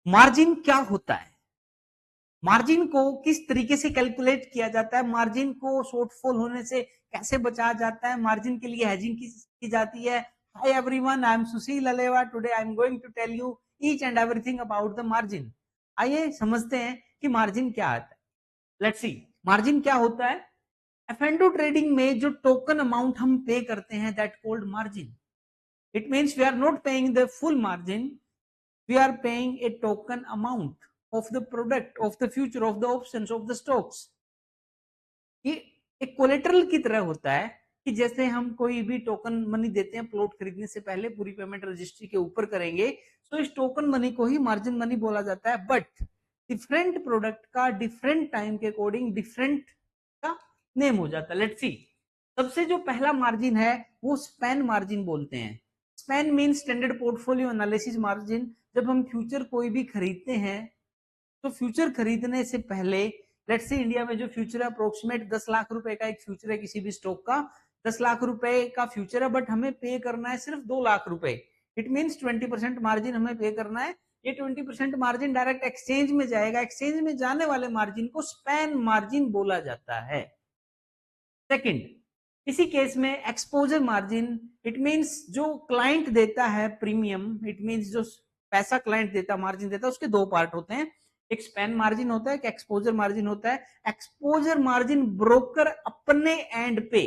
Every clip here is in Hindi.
मार्जिन क्या होता है, मार्जिन को किस तरीके से कैलकुलेट किया जाता है, मार्जिन को शॉर्टफॉल होने से कैसे बचाया जाता है, मार्जिन के लिए हेजिंग की जाती है। Hi everyone, I am Sushil Aleva. Today I am going to tell you each and everything about the margin. आइए समझते हैं कि मार्जिन क्या आता है। लेट्स सी मार्जिन क्या होता है। एफ&ओ ट्रेडिंग में जो टोकन अमाउंट हम पे करते हैं that called margin. It means we are not paying the full margin, we are paying a token amount of the product, of the future, of the options, of the stocks। ये एक कोलेटरल की तरह होता है कि जैसे हम कोई भी टोकन मनी देते हैं प्लॉट खरीदने से पहले, पूरी पेमेंट रजिस्ट्री के ऊपर करेंगे, तो इस टोकन मनी को ही मार्जिन मनी बोला जाता है। बट डिफरेंट प्रोडक्ट का डिफरेंट टाइम के अकॉर्डिंग डिफरेंट का नेम हो जाता है। लेट्स सी, सबसे जो पहला मार्जिन है वो स्पैन मार्जिन बोलते हैं। Span mean standard portfolio analysis margin. जब हम फ्यूचर कोई भी खरीदते हैं तो फ्यूचर खरीदने से पहले, लेट्स से इंडिया में जो फ्यूचर है अप्रोक्सीमेट 10 लाख रुपए का एक फ्यूचर है किसी भी स्टॉक का, 10 लाख रुपए का फ्यूचर है, बट हमें पे करना है सिर्फ 2 लाख रुपए। इट मींस 20% मार्जिन हमें पे करना है। ये 20% मार्जिन डायरेक्ट एक्सचेंज में जाएगा। एक्सचेंज में जाने वाले मार्जिन को स्पैन मार्जिन बोला जाता है। सेकंड, इसी केस में एक्सपोजर मार्जिन, इट मींस जो क्लाइंट देता है प्रीमियम, इट मींस जो पैसा क्लाइंट देता, मार्जिन देता है, उसके दो पार्ट होते हैं। एक स्पैन मार्जिन होता है, एक एक्सपोजर मार्जिन होता है। एक्सपोजर मार्जिन ब्रोकर अपने एंड पे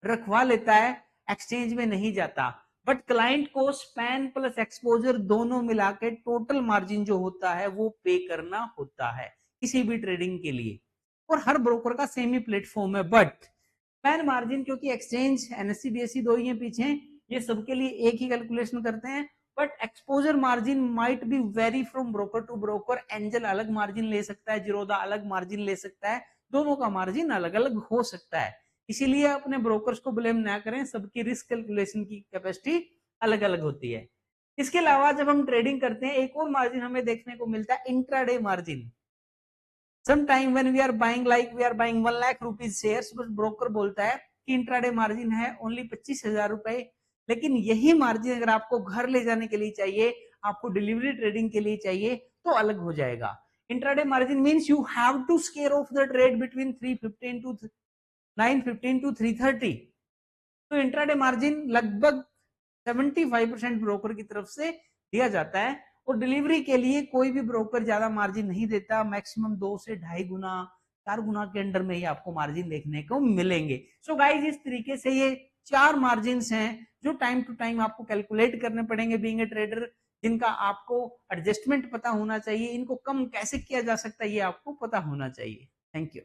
रखवा लेता है, एक्सचेंज में नहीं जाता। बट क्लाइंट को स्पैन प्लस एक्सपोजर दोनों मिला के टोटल मार्जिन जो होता है वो पे करना होता है किसी भी ट्रेडिंग के लिए। और हर ब्रोकर का सेम ही प्लेटफॉर्म है। बट स्पैन मार्जिन, क्योंकि एक्सचेंज एनएससी बीएससी दो ही है पीछे, ये सबके लिए एक ही कैलकुलेशन करते हैं। But exposure margin might be very from broker to broker. Angel अलग मार्जिन ले सकता है, जीरोधा अलग मार्जिन ले सकता है, दोनों का मार्जिन अलग अलग हो सकता है। इसीलिए अपने ब्रोकर्स को ब्लेम ना करें, सबकी रिस्क कैलकुलेशन की कैपेसिटी अलग अलग होती है। इसके अलावा जब हम ट्रेडिंग करते हैं एक और मार्जिन हमें देखने को मिलता है, intraday margin. Sometime when we are buying, like we are buying 1 lakh rupees shares, but broker बोलता है कि इंट्राडे मार्जिन है ओनली 25,000 रुपए। लेकिन यही मार्जिन अगर आपको घर ले जाने के लिए चाहिए, आपको डिलीवरी ट्रेडिंग के लिए चाहिए, तो अलग हो जाएगा। Intraday margin means you have to square off the trade between 315 to 915 to 330। तो इंट्राडे मार्जिन लगभग 75% ब्रोकर की तरफ से दिया जाता है। और डिलीवरी के लिए कोई भी ब्रोकर ज्यादा मार्जिन नहीं देता, मैक्सिमम 2 से 2.5 गुना 4 गुना के अंडर में ही आपको मार्जिन देखने को मिलेंगे। सो गाइज, इस तरीके से ये 4 मार्जिन हैं जो टाइम टू टाइम आपको कैलकुलेट करने पड़ेंगे बीइंग ए ट्रेडर, जिनका आपको एडजस्टमेंट पता होना चाहिए। इनको कम कैसे किया जा सकता है ये आपको पता होना चाहिए। Thank you.